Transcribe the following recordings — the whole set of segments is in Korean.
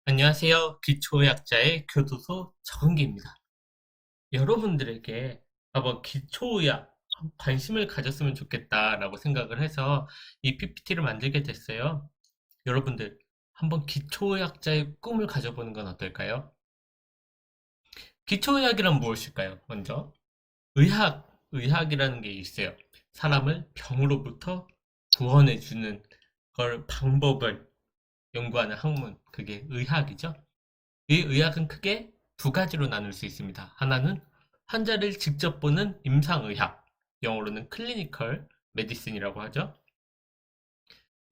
안녕하세요. 기초의학자의 교도소 정은기입니다. 여러분들에게 한번 기초의학 관심을 가졌으면 좋겠다라고 생각을 해서 이 PPT를 만들게 됐어요. 여러분들 한번 기초의학자의 꿈을 가져보는 건 어떨까요? 기초의학이란 무엇일까요? 먼저 의학이라는 게 있어요. 사람을 병으로부터 구원해주는 걸 방법을 연구하는 학문, 그게 의학이죠. 이 의학은 크게 두 가지로 나눌 수 있습니다. 하나는 환자를 직접 보는 임상의학, 영어로는 클리니컬 메디슨이라고 하죠.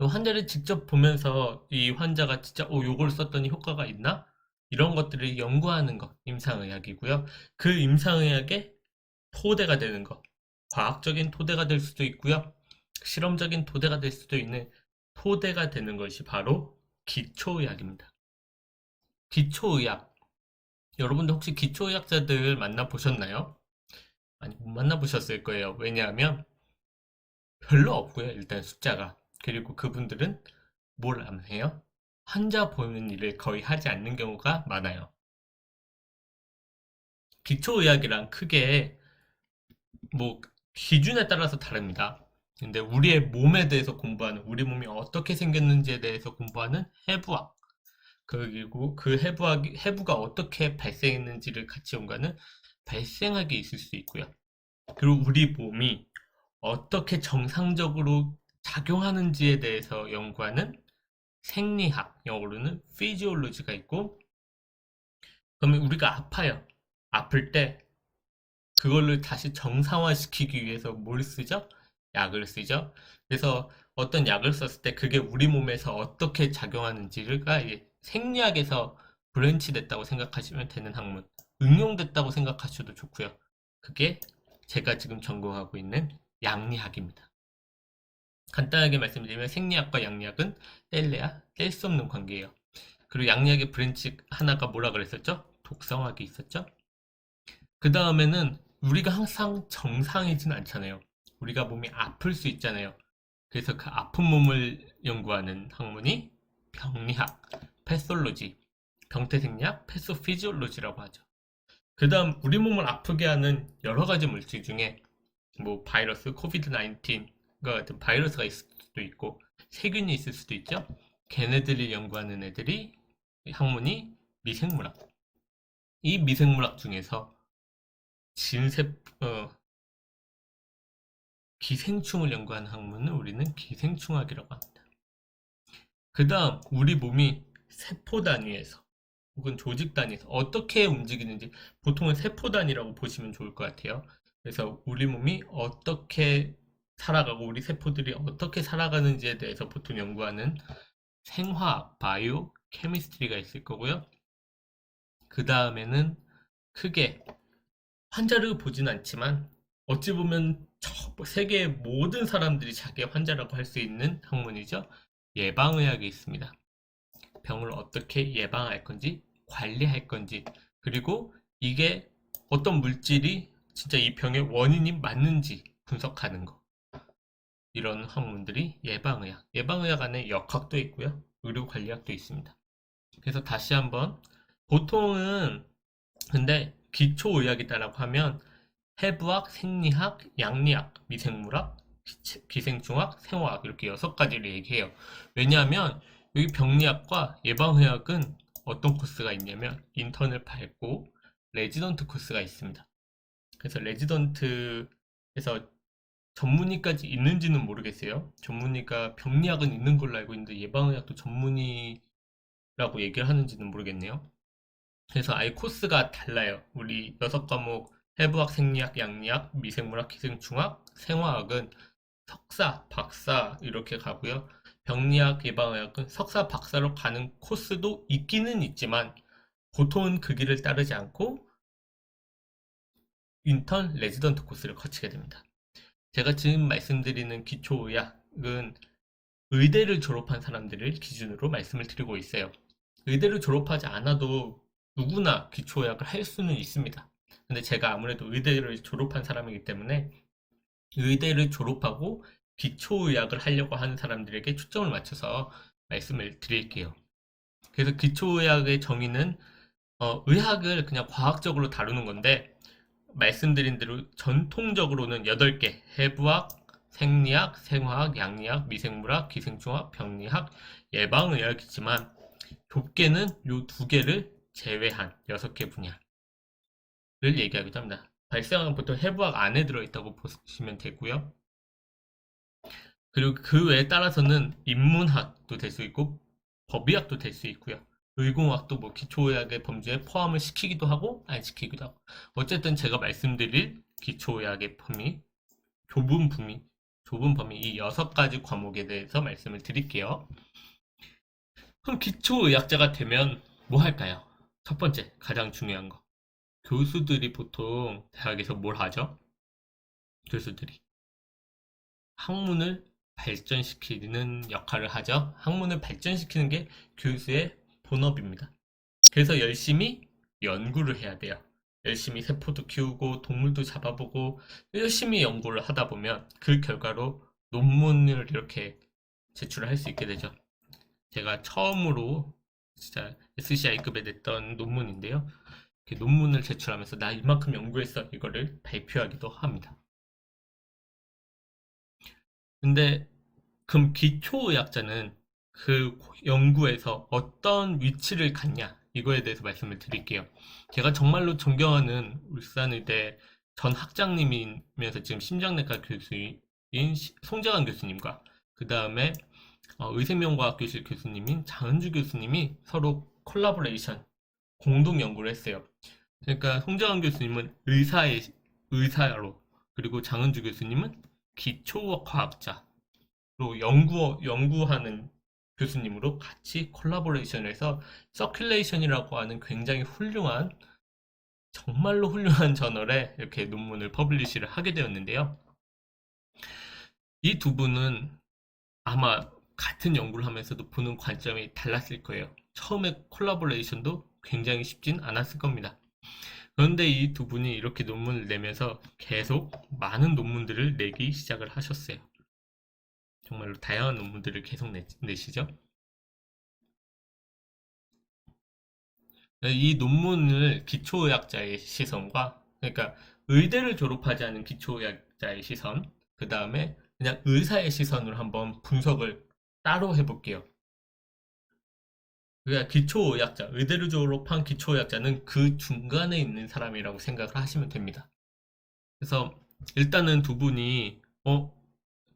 환자를 직접 보면서 이 환자가 진짜 요걸 썼더니 효과가 있나? 이런 것들을 연구하는 것, 임상의학이고요. 그 임상의학의 토대가 되는 것, 과학적인 토대가 될 수도 있고요. 실험적인 토대가 될 수도 있는 토대가 되는 것이 바로 기초의학입니다. 기초의학, 여러분들 혹시 기초의학자들 만나보셨나요? 아니, 못 만나보셨을 거예요. 왜냐하면 별로 없고요. 일단 숫자가. 그리고 그분들은 뭘 안 해요? 환자 보는 일을 거의 하지 않는 경우가 많아요. 기초의학이란 크게 뭐 기준에 따라서 다릅니다. 근데 우리의 몸에 대해서 공부하는, 우리 몸이 어떻게 생겼는지에 대해서 공부하는 해부학, 그리고 그 해부가 어떻게 발생했는지를 같이 연구하는 발생학이 있을 수 있고요. 그리고 우리 몸이 어떻게 정상적으로 작용하는지에 대해서 연구하는 생리학, 영어로는 피지올로지가 있고, 그러면 우리가 아파요. 아플 때 그걸로 다시 정상화시키기 위해서 뭘 쓰죠? 약을 쓰죠. 그래서 어떤 약을 썼을 때 그게 우리 몸에서 어떻게 작용하는지가 이제 생리학에서 브랜치 됐다고 생각하시면 되는 학문, 응용됐다고 생각하셔도 좋고요. 그게 제가 지금 전공하고 있는 양리학입니다. 간단하게 말씀드리면 생리학과 양리학은 뗄래야 뗄 수 없는 관계예요. 그리고 양리학의 브랜치 하나가 뭐라 그랬었죠? 독성학이 있었죠? 그 다음에는 우리가 항상 정상이진 않잖아요. 우리가 몸이 아플 수 있잖아요. 그래서 그 아픈 몸을 연구하는 학문이 병리학, 패솔로지, 병태생리학, 패소피지올로지라고 하죠. 그 다음 우리 몸을 아프게 하는 여러 가지 물질 중에 뭐 바이러스, 코비드 19 같은 바이러스가 있을 수도 있고 세균이 있을 수도 있죠. 걔네들을 연구하는 애들이 학문이 미생물학. 이 미생물학 중에서 진세 어, 기생충을 연구하는 학문은 우리는 기생충학이라고 합니다. 그 다음 우리 몸이 세포 단위에서 혹은 조직 단위에서 어떻게 움직이는지 보통은 세포 단위라고 보시면 좋을 것 같아요. 그래서 우리 몸이 어떻게 살아가고 우리 세포들이 어떻게 살아가는지에 대해서 보통 연구하는 생화학, 바이오, 케미스트리가 있을 거고요. 그 다음에는 크게 환자를 보진 않지만 어찌 보면 세계의 모든 사람들이 자기의 환자라고 할 수 있는 학문이죠. 예방의학이 있습니다. 병을 어떻게 예방할 건지, 관리할 건지, 그리고 이게 어떤 물질이 진짜 이 병의 원인이 맞는지 분석하는 거. 이런 학문들이 예방의학. 예방의학 안에 역학도 있고요. 의료관리학도 있습니다. 그래서 다시 한번 보통은 근데 기초의학이다라고 하면 해부학, 생리학, 양리학, 미생물학, 기생충학, 생화학 이렇게 여섯 가지를 얘기해요. 왜냐하면 여기 병리학과 예방의학은 어떤 코스가 있냐면 인턴을 밟고 레지던트 코스가 있습니다. 그래서 레지던트에서 전문의까지 있는지는 모르겠어요. 전문의가 병리학은 있는 걸로 알고 있는데 예방의학도 전문의라고 얘기를 하는지는 모르겠네요. 그래서 아예 코스가 달라요. 우리 여섯 과목 해부학, 생리학, 양리학, 미생물학, 기생충학, 생화학은 석사, 박사 이렇게 가고요. 병리학, 예방의학은 석사, 박사로 가는 코스도 있기는 있지만 보통은 그 길을 따르지 않고 인턴, 레지던트 코스를 거치게 됩니다. 제가 지금 말씀드리는 기초의학은 의대를 졸업한 사람들을 기준으로 말씀을 드리고 있어요. 의대를 졸업하지 않아도 누구나 기초의학을 할 수는 있습니다. 근데 제가 아무래도 의대를 졸업한 사람이기 때문에 의대를 졸업하고 기초의학을 하려고 하는 사람들에게 초점을 맞춰서 말씀을 드릴게요. 그래서 기초의학의 정의는 의학을 그냥 과학적으로 다루는 건데 말씀드린 대로 전통적으로는 8개 해부학, 생리학, 생화학, 양리학, 미생물학, 기생충학, 병리학, 예방의학이지만 좁게는 요 2개를 제외한 6개 분야를 얘기하기도 합니다. 발생학은 보통 해부학 안에 들어있다고 보시면 되고요. 그리고 그 외에 따라서는 인문학도 될 수 있고 법의학도 될 수 있고요. 의공학도 뭐 기초의학의 범주에 포함을 시키기도 하고 안 시키기도 하고 어쨌든 제가 말씀드릴 기초의학의 범위 좁은 범위 이 6가지 과목에 대해서 말씀을 드릴게요. 그럼 기초의학자가 되면 뭐 할까요? 첫 번째 가장 중요한 거 교수들이 보통 대학에서 뭘 하죠? 교수들이 학문을 발전시키는 역할을 하죠. 학문을 발전시키는 게 교수의 본업입니다. 그래서 열심히 연구를 해야 돼요. 열심히 세포도 키우고 동물도 잡아보고 열심히 연구를 하다 보면 그 결과로 논문을 이렇게 제출을 할 수 있게 되죠. 제가 처음으로 진짜 SCI급에 냈던 논문인데요. 논문을 제출하면서 나 이만큼 연구했어 이거를 발표하기도 합니다. 근데 그럼 기초의학자는 그 연구에서 어떤 위치를 갖냐 이거에 대해서 말씀을 드릴게요. 제가 정말로 존경하는 울산의대 전 학장님이면서 지금 심장내과 교수인 송재관 교수님과 그 다음에 의생명과학교실 교수님인 장은주 교수님이 서로 콜라보레이션 공동 연구를 했어요. 그러니까 송재관 교수님은 의사로 그리고 장은주 교수님은 기초과학자로 연구하는 교수님으로 같이 콜라보레이션을 해서 서큘레이션이라고 하는 굉장히 훌륭한 정말로 훌륭한 저널에 이렇게 논문을 퍼블리시를 하게 되었는데요. 이 두 분은 아마 같은 연구를 하면서도 보는 관점이 달랐을 거예요. 처음에 콜라보레이션도 굉장히 쉽진 않았을 겁니다. 그런데 이 두 분이 이렇게 논문을 내면서 계속 많은 논문들을 내기 시작을 하셨어요. 정말로 다양한 논문들을 계속 내시죠. 이 논문을 기초의학자의 시선과 그러니까 의대를 졸업하지 않은 기초의학자의 시선 그 다음에 그냥 의사의 시선으로 한번 분석을 따로 해볼게요. 그러니까 기초의학자, 의대를 졸업한 기초의학자는 그 중간에 있는 사람이라고 생각을 하시면 됩니다. 그래서 일단은 두 분이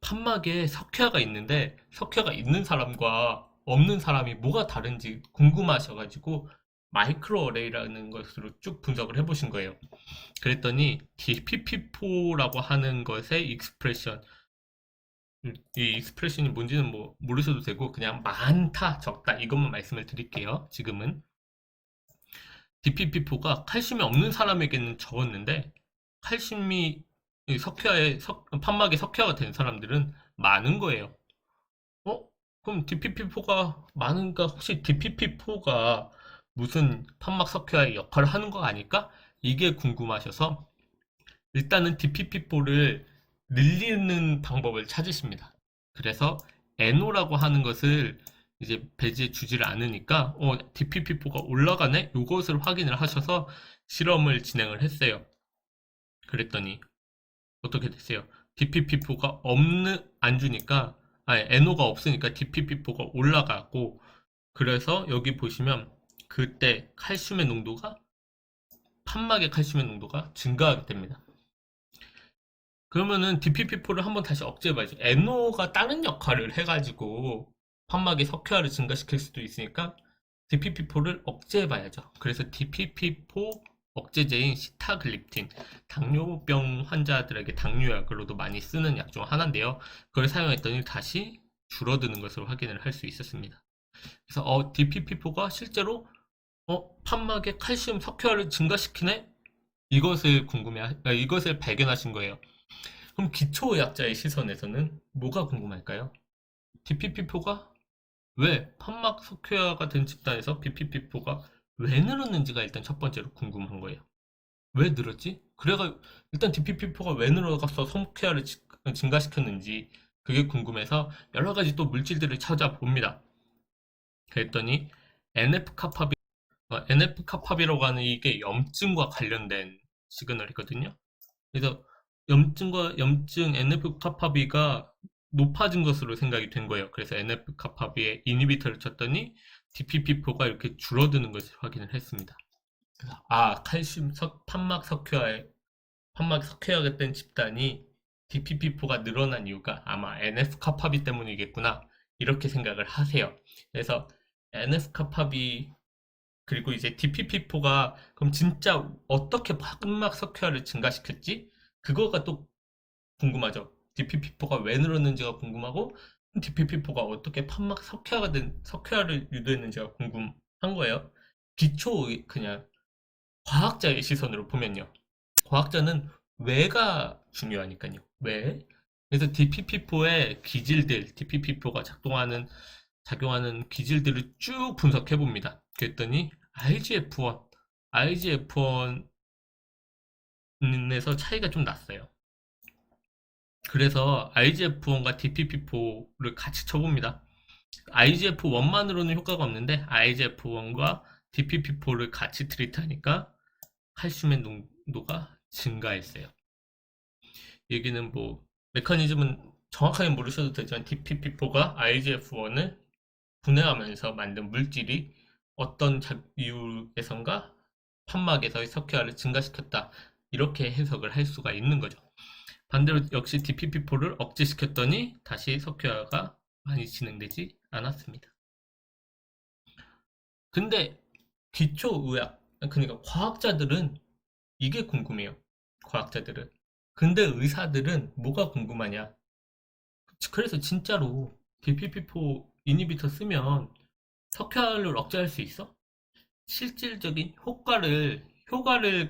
판막에 석회화가 있는데 석회화가 있는 사람과 없는 사람이 뭐가 다른지 궁금하셔가지고 마이크로 어레이라는 것으로 쭉 분석을 해보신 거예요. 그랬더니 DPP4라고 하는 것의 익스프레션 이 익스프레션이 뭔지는 뭐 모르셔도 되고 그냥 많다 적다 이것만 말씀을 드릴게요. 지금은 DPP4가 칼슘이 없는 사람에게는 적었는데 칼슘이 판막에 석회화가 된 사람들은 많은 거예요. 그럼 DPP4가 많은가? 혹시 DPP4가 무슨 판막 석회화의 역할을 하는 거 아닐까? 이게 궁금하셔서 일단은 DPP4를 늘리는 방법을 찾으십니다. 그래서 NO라고 하는 것을 이제 배지에 주지를 않으니까 DPP4가 올라가네? 이것을 확인을 하셔서 실험을 진행을 했어요. 그랬더니 어떻게 됐어요? DPP4가 안 주니까 NO가 없으니까 DPP4가 올라가고 그래서 여기 보시면 그때 판막의 칼슘의 농도가 증가하게 됩니다. 그러면은 DPP4를 한번 다시 억제해봐야죠. NO가 다른 역할을 해가지고 판막의 석회화를 증가시킬 수도 있으니까 DPP4를 억제해봐야죠. 그래서 DPP4 억제제인 시타글립틴, 당뇨병 환자들에게 당뇨약으로도 많이 쓰는 약 중 하나인데요. 그걸 사용했더니 다시 줄어드는 것으로 확인을 할 수 있었습니다. 그래서 DPP4가 실제로 판막의 칼슘 석회화를 증가시키네? 이것을 발견하신 거예요. 그럼 기초의학자의 시선에서는 뭐가 궁금할까요? DPP4가 왜 판막 석회화가 된 집단에서 DPP4가 왜 늘었는지가 일단 첫 번째로 궁금한 거예요. 왜 늘었지? 그래가 일단 DPP4가 왜 늘어가서 석회화를 증가시켰는지 그게 궁금해서 여러 가지 또 물질들을 찾아봅니다. 그랬더니 NF-카파비라고 하는 이게 염증과 관련된 시그널이거든요. 그래서 염증 NF-카파비가 높아진 것으로 생각이 된 거예요. 그래서 NF-카파비의 이니비터를 쳤더니 DPP4가 이렇게 줄어드는 것을 확인을 했습니다. 칼슘 판막 석회화가 된 집단이 DPP4가 늘어난 이유가 아마 NF-카파비 때문이겠구나. 이렇게 생각을 하세요. 그래서 NF-카파비 그리고 이제 DPP4가 그럼 진짜 어떻게 판막 석회화를 증가시켰지? 그거가 또 궁금하죠. DPP4가 왜 늘었는지가 궁금하고 DPP4가 어떻게 판막 석회화를 유도했는지가 궁금한 거예요. 그냥 과학자의 시선으로 보면요. 과학자는 왜가 중요하니까요. 왜? 그래서 DPP4의 기질들, DPP4가 작용하는 기질들을 쭉 분석해 봅니다. 그랬더니 IGF-1에서 차이가 좀 났어요. 그래서 IGF-1과 DPP4를 같이 쳐봅니다. IGF-1만으로는 효과가 없는데 IGF-1과 DPP4를 같이 트리트하니까 칼슘의 농도가 증가했어요. 여기는 메커니즘은 정확하게 모르셔도 되지만 DPP4가 IGF-1을 분해하면서 만든 물질이 어떤 이유에선가 판막에서의 석회화를 증가시켰다. 이렇게 해석을 할 수가 있는 거죠. 반대로 역시 DPP4를 억제시켰더니 다시 석회화가 많이 진행되지 않았습니다. 근데 기초의학, 그러니까 과학자들은 이게 궁금해요. 과학자들은. 근데 의사들은 뭐가 궁금하냐? 그래서 진짜로 DPP4 이니비터 쓰면 석회화를 억제할 수 있어? 실질적인 효과를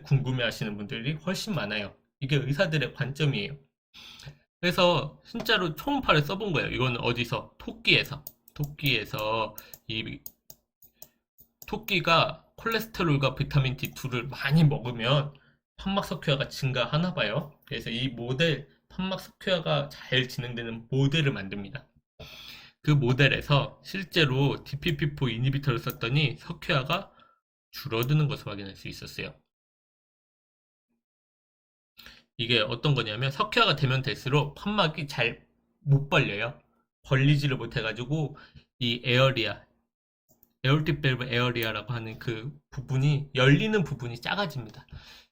궁금해 하시는 분들이 훨씬 많아요. 이게 의사들의 관점이에요. 그래서 진짜로 초음파를 써본 거예요. 이건 어디서? 토끼에서 이 토끼가 콜레스테롤과 비타민 D2를 많이 먹으면 판막 석회화가 증가하나 봐요. 그래서 판막 석회화가 잘 진행되는 모델을 만듭니다. 그 모델에서 실제로 DPP4 이니비터를 썼더니 석회화가 줄어드는 것을 확인할 수 있었어요. 이게 어떤 거냐면 석회화가 되면 될수록 판막이 잘 못 벌려요. 벌리지를 못해가지고 이 에어틱 밸브 에어리아라고 하는 그 부분이 열리는 부분이 작아집니다.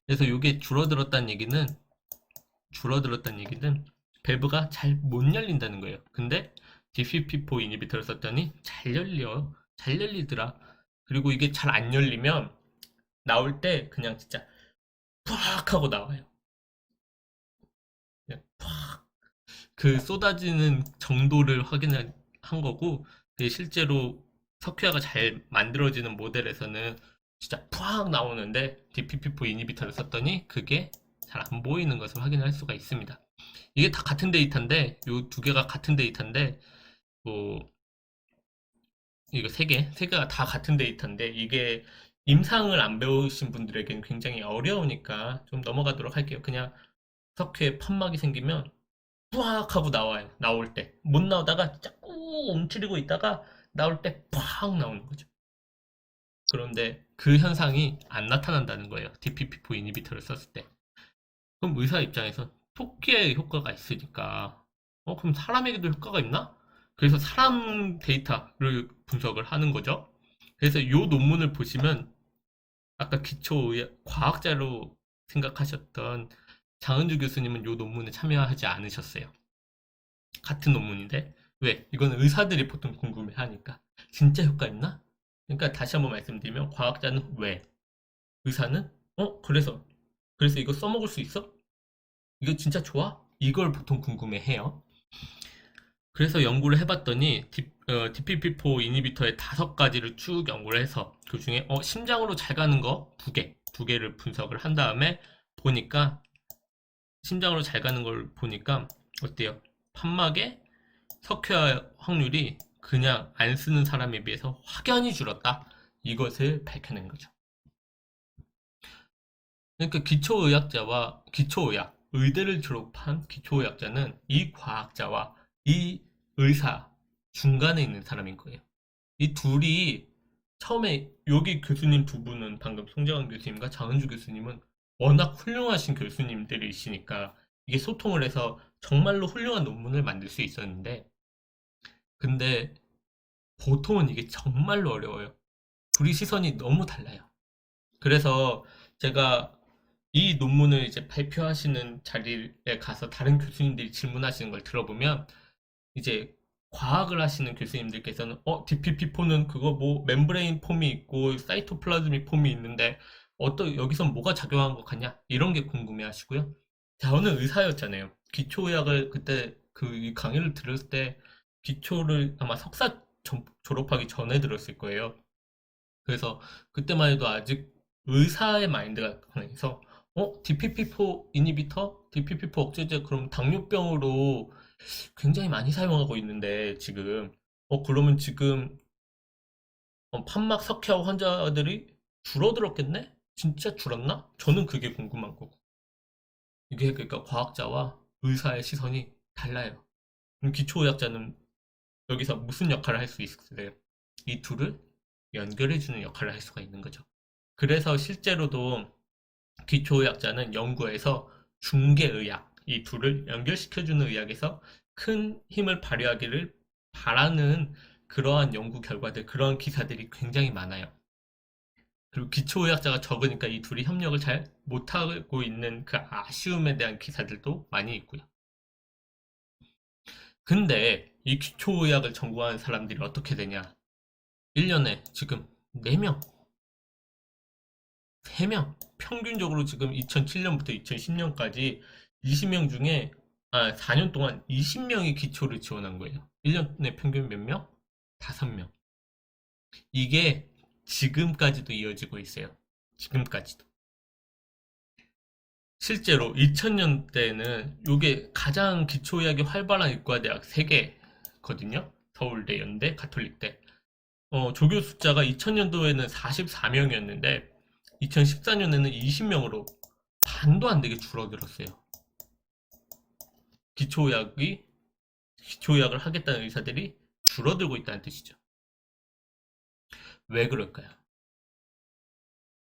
그래서 이게 줄어들었다는 얘기는 밸브가 잘 못 열린다는 거예요. 근데 DPP4 이니비터를 썼더니 잘 열리더라. 그리고 이게 잘 안 열리면 나올 때 그냥 진짜 팍 하고 나와요. 그냥 팍. 그 쏟아지는 정도를 확인한 거고, 실제로 석회화가 잘 만들어지는 모델에서는 진짜 팍 나오는데 DPP4 이니비터를 썼더니 그게 잘 안 보이는 것을 확인할 수가 있습니다. 이게 다 같은 데이터인데, 요 두 개가 같은 데이터인데, 뭐, 이거 세 개가 다 같은 데이터인데, 이게 임상을 안 배우신 분들에게는 굉장히 어려우니까 좀 넘어가도록 할게요. 그냥 석회 판막이 생기면 뿌악 하고 나와요. 나올 때. 못 나오다가 자꾸 움츠리고 있다가 나올 때 팍 나오는 거죠. 그런데 그 현상이 안 나타난다는 거예요. DPP4 이니비터를 썼을 때. 그럼 의사 입장에서 토끼의 효과가 있으니까 그럼 사람에게도 효과가 있나? 그래서 사람 데이터를 분석을 하는 거죠. 그래서 이 논문을 보시면 아까 과학자로 생각하셨던 장은주 교수님은 이 논문에 참여하지 않으셨어요. 같은 논문인데 왜? 이거는 의사들이 보통 궁금해하니까 진짜 효과 있나? 그러니까 다시 한번 말씀드리면 과학자는 왜? 의사는 그래서 이거 써먹을 수 있어? 이거 진짜 좋아? 이걸 보통 궁금해해요. 그래서 연구를 해봤더니 DPP4 이니비터의 5가지를 쭉 연구를 해서 그 중에 심장으로 잘 가는 거 두 개를 분석을 한 다음에 보니까 심장으로 잘 가는 걸 보니까 어때요? 판막의 석회화 확률이 그냥 안 쓰는 사람에 비해서 확연히 줄었다. 이것을 밝혀낸 거죠. 그러니까 의대를 졸업한 기초의학자는 이 과학자와 이 의사 중간에 있는 사람인 거예요. 이 둘이 처음에 여기 교수님 두 분은 방금 송재관 교수님과 장은주 교수님은 워낙 훌륭하신 교수님들이시니까 이게 소통을 해서 정말로 훌륭한 논문을 만들 수 있었는데 근데 보통은 이게 정말로 어려워요. 둘이 시선이 너무 달라요. 그래서 제가 이 논문을 이제 발표하시는 자리에 가서 다른 교수님들이 질문하시는 걸 들어보면 이제 과학을 하시는 교수님들께서는 DPP4는 그거 뭐 멤브레인 폼이 있고 사이토플라즈믹 폼이 있는데 여기서 뭐가 작용한 것 같냐 이런 게 궁금해 하시고요. 저는 의사였잖아요. 기초의학을 그때 이 강의를 들을 때 기초를 아마 석사 졸업하기 전에 들었을 거예요. 그래서 그때만 해도 아직 의사의 마인드가 강해서 DPP4 이니비터? DPP4 억제제 그럼 당뇨병으로 굉장히 많이 사용하고 있는데 지금 그러면 지금 판막 석회화 환자들이 줄어들었겠네? 진짜 줄었나? 저는 그게 궁금한 거고 이게 그러니까 과학자와 의사의 시선이 달라요. 그럼 기초의학자는 여기서 무슨 역할을 할 수 있을까요? 이 둘을 연결해주는 역할을 할 수가 있는 거죠. 그래서 실제로도 기초의학자는 연구에서 중개의학, 이 둘을 연결시켜주는 의학에서 큰 힘을 발휘하기를 바라는 그러한 연구 결과들, 그러한 기사들이 굉장히 많아요. 그리고 기초의학자가 적으니까 이 둘이 협력을 잘 못하고 있는 그 아쉬움에 대한 기사들도 많이 있고요. 근데 이 기초의학을 전공하는 사람들이 어떻게 되냐? 1년에 지금 4명, 3명, 평균적으로 지금 2007년부터 2010년까지 20명 중에 4년 동안 20명이 기초를 지원한 거예요. 1년에 평균 몇 명? 5명. 이게 지금까지도 이어지고 있어요. 지금까지도. 실제로 2000년대에는 이게 가장 기초의학이 활발한 의과대학 3개거든요. 서울대, 연대, 가톨릭대. 조교 숫자가 2000년도에는 44명이었는데 2014년에는 20명으로 반도 안 되게 줄어들었어요. 기초의학을 하겠다는 의사들이 줄어들고 있다는 뜻이죠. 왜 그럴까요?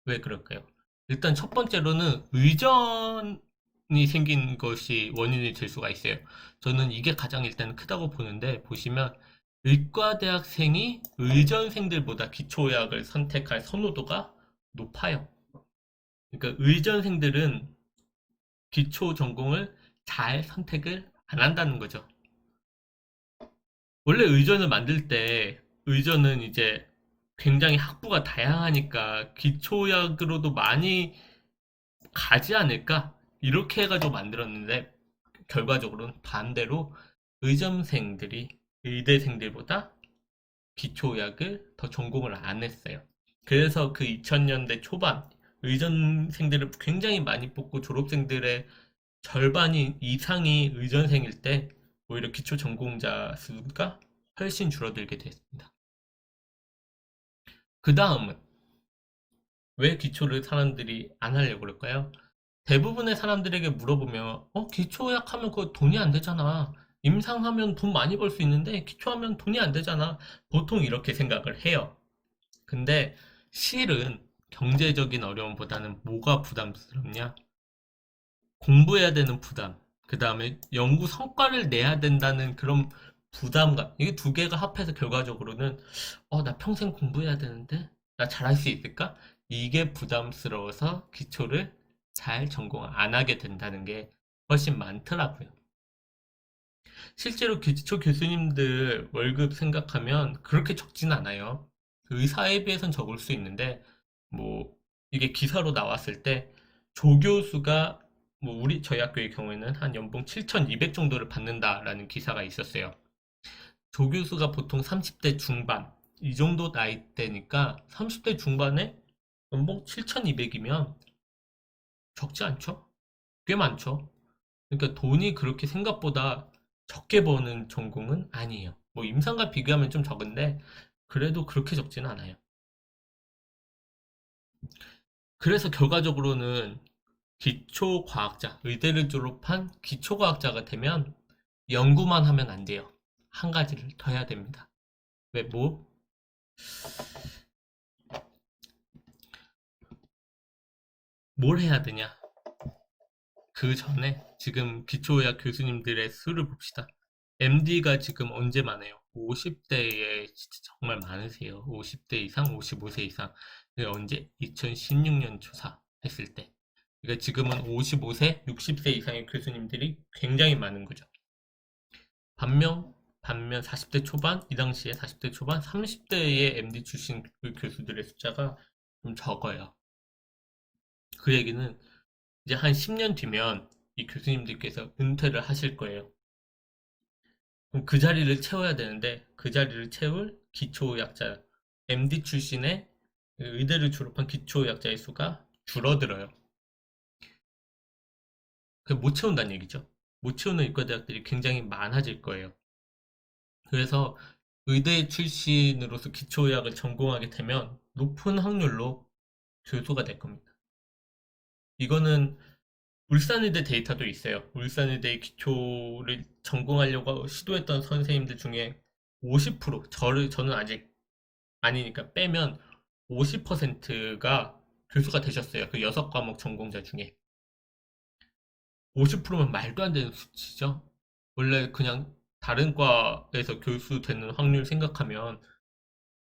왜 그럴까요? 일단 첫 번째로는 의전이 생긴 것이 원인이 될 수가 있어요. 저는 이게 가장 일단 크다고 보는데 보시면 의과대학생이 의전생들보다 기초의학을 선택할 선호도가 높아요. 그러니까 의전생들은 기초 전공을 잘 선택을 안 한다는 거죠. 원래 의전을 만들 때 의전은 이제 굉장히 학부가 다양하니까 기초약으로도 많이 가지 않을까? 이렇게 해가지고 만들었는데 결과적으로는 반대로 의점생들이 의대생들보다 기초약을 더 전공을 안 했어요. 그래서 그 2000년대 초반 의전생들을 굉장히 많이 뽑고 졸업생들의 절반이 이상이 의전생일 때 오히려 기초 전공자 수가 훨씬 줄어들게 됐습니다. 그 다음은 왜 기초를 사람들이 안 하려고 그럴까요? 대부분의 사람들에게 물어보면 기초의학 하면 그거 돈이 안 되잖아. 임상하면 돈 많이 벌 수 있는데 기초하면 돈이 안 되잖아. 보통 이렇게 생각을 해요. 근데 실은 경제적인 어려움보다는 뭐가 부담스럽냐? 공부해야 되는 부담, 그 다음에 연구 성과를 내야 된다는 그런 부담감. 이게 두 개가 합해서 결과적으로는 나 평생 공부해야 되는데 나 잘할 수 있을까? 이게 부담스러워서 기초를 잘 전공 안 하게 된다는 게 훨씬 많더라고요. 실제로 기초 교수님들 월급 생각하면 그렇게 적진 않아요. 의사에 비해선 적을 수 있는데 뭐 이게 기사로 나왔을 때 조교수가 뭐 저희 학교의 경우에는 한 연봉 7,200 정도를 받는다라는 기사가 있었어요. 조교수가 보통 30대 중반 이 정도 나이대니까 30대 중반에 연봉 7,200이면 적지 않죠? 꽤 많죠? 그러니까 돈이 그렇게 생각보다 적게 버는 전공은 아니에요. 뭐 임상과 비교하면 좀 적은데 그래도 그렇게 적지는 않아요. 그래서 결과적으로는 기초과학자, 의대를 졸업한 기초과학자가 되면 연구만 하면 안 돼요. 한 가지를 더 해야 됩니다. 왜, 뭐? 뭘 해야 되냐? 그 전에 지금 기초의학 교수님들의 수를 봅시다. MD가 지금 언제 많아요? 50대에 진짜 정말 많으세요. 50대 이상, 55세 이상. 언제? 2016년 조사했을 때. 그러니까 지금은 55세, 60세 이상의 교수님들이 굉장히 많은 거죠. 반면 40대 초반, 이 당시에 40대 초반, 30대의 MD 출신 교수들의 숫자가 좀 적어요. 그 얘기는 이제 한 10년 뒤면 이 교수님들께서 은퇴를 하실 거예요. 그럼 그 자리를 채워야 되는데 그 자리를 채울 기초의학자, MD 출신의 의대를 졸업한 기초의학자의 수가 줄어들어요. 못 채운다는 얘기죠. 못 채우는 의과대학들이 굉장히 많아질 거예요. 그래서 의대 출신으로서 기초의학을 전공하게 되면 높은 확률로 교수가 될 겁니다. 이거는 울산의대 데이터도 있어요. 울산의대 기초를 전공하려고 시도했던 선생님들 중에 50%, 저는 아직 아니니까 빼면 50%가 교수가 되셨어요. 그 6과목 전공자 중에. 50%면 말도 안 되는 수치죠. 원래 그냥 다른 과에서 교수 되는 확률 생각하면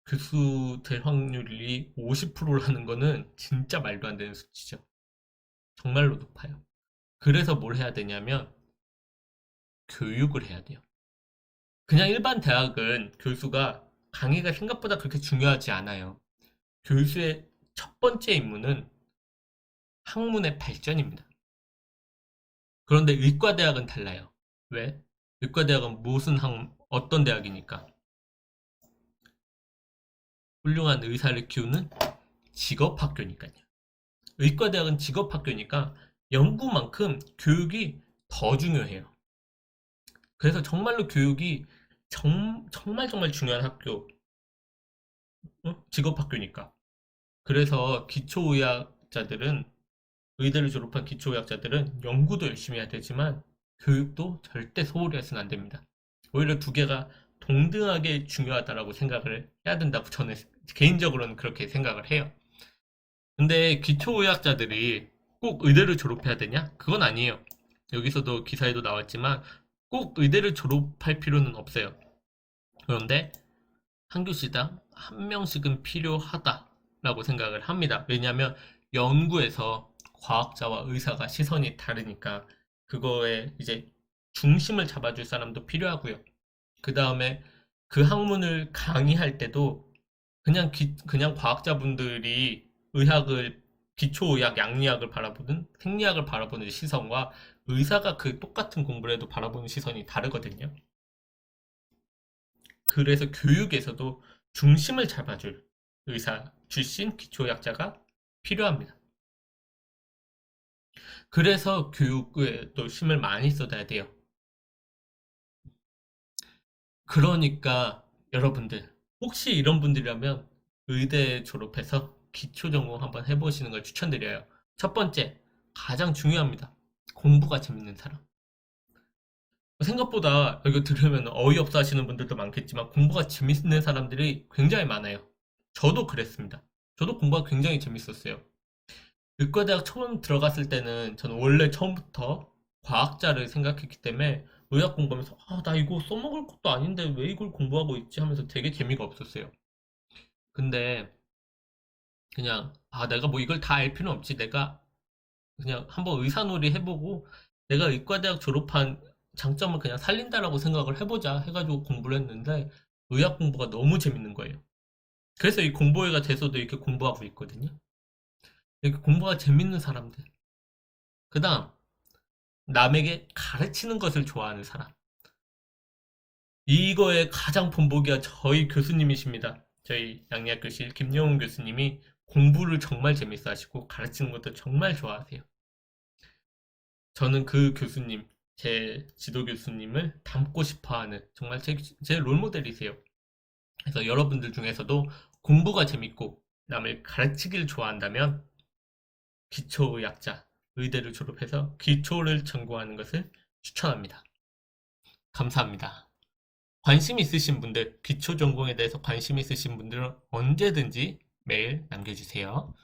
교수 될 확률이 50%라는 거는 진짜 말도 안 되는 수치죠. 정말로 높아요. 그래서 뭘 해야 되냐면 교육을 해야 돼요. 그냥 일반 대학은 교수가 강의가 생각보다 그렇게 중요하지 않아요. 교수의 첫 번째 임무는 학문의 발전입니다. 그런데 의과대학은 달라요. 왜? 의과대학은 어떤 대학이니까? 훌륭한 의사를 키우는 직업학교니까요. 의과대학은 직업학교니까 연구만큼 교육이 더 중요해요. 그래서 정말로 교육이 정말 중요한 학교, 직업학교니까. 그래서 기초의학자들은, 의대를 졸업한 기초의학자들은 연구도 열심히 해야 되지만 교육도 절대 소홀히 해서는 안 됩니다. 오히려 두 개가 동등하게 중요하다라고 생각을 해야 된다고 저는 개인적으로는 그렇게 생각을 해요. 근데 기초의학자들이 꼭 의대를 졸업해야 되냐? 그건 아니에요. 여기서도 기사에도 나왔지만 꼭 의대를 졸업할 필요는 없어요. 그런데 한 교시당 한 명씩은 필요하다라고 생각을 합니다. 왜냐하면 연구에서 과학자와 의사가 시선이 다르니까 그거에 이제 중심을 잡아줄 사람도 필요하고요. 그 다음에 그 학문을 강의할 때도 그냥 과학자분들이 의학을 기초의학, 양리학을 바라보는 생리학을 바라보는 시선과 의사가 그 똑같은 공부를 해도 바라보는 시선이 다르거든요. 그래서 교육에서도 중심을 잡아줄 의사 출신 기초의학자가 필요합니다. 그래서 교육에 또 힘을 많이 쏟아야 돼요. 그러니까 여러분들 혹시 이런 분들이라면 의대 졸업해서 기초 전공 한번 해보시는 걸 추천드려요. 첫 번째, 가장 중요합니다. 공부가 재밌는 사람. 생각보다 이거 들으면 어이없어 하시는 분들도 많겠지만 공부가 재밌는 사람들이 굉장히 많아요. 저도 그랬습니다. 저도 공부가 굉장히 재밌었어요. 의과대학 처음 들어갔을 때는 저는 원래 처음부터 과학자를 생각했기 때문에 의학 공부하면서 나 이거 써먹을 것도 아닌데 왜 이걸 공부하고 있지 하면서 되게 재미가 없었어요. 근데 그냥 내가 뭐 이걸 다 알 필요는 없지. 내가 그냥 한번 의사놀이 해보고 내가 의과대학 졸업한 장점을 그냥 살린다라고 생각을 해보자 해가지고 공부를 했는데 의학 공부가 너무 재밌는 거예요. 그래서 이 공보회가 돼서도 이렇게 공부하고 있거든요. 이렇게 공부가 재밌는 사람들. 그 다음 남에게 가르치는 것을 좋아하는 사람. 이거의 가장 본보기가 저희 교수님이십니다. 저희 양리학 교실 김영훈 교수님이 공부를 정말 재밌어 하시고 가르치는 것도 정말 좋아하세요. 저는 그 교수님, 제 지도 교수님을 닮고 싶어 하는 정말 제 롤모델이세요. 그래서 여러분들 중에서도 공부가 재밌고 남을 가르치기를 좋아한다면 기초의학자, 의대를 졸업해서 기초를 전공하는 것을 추천합니다. 감사합니다. 관심 있으신 분들, 기초 전공에 대해서 관심 있으신 분들은 언제든지 메일 남겨주세요.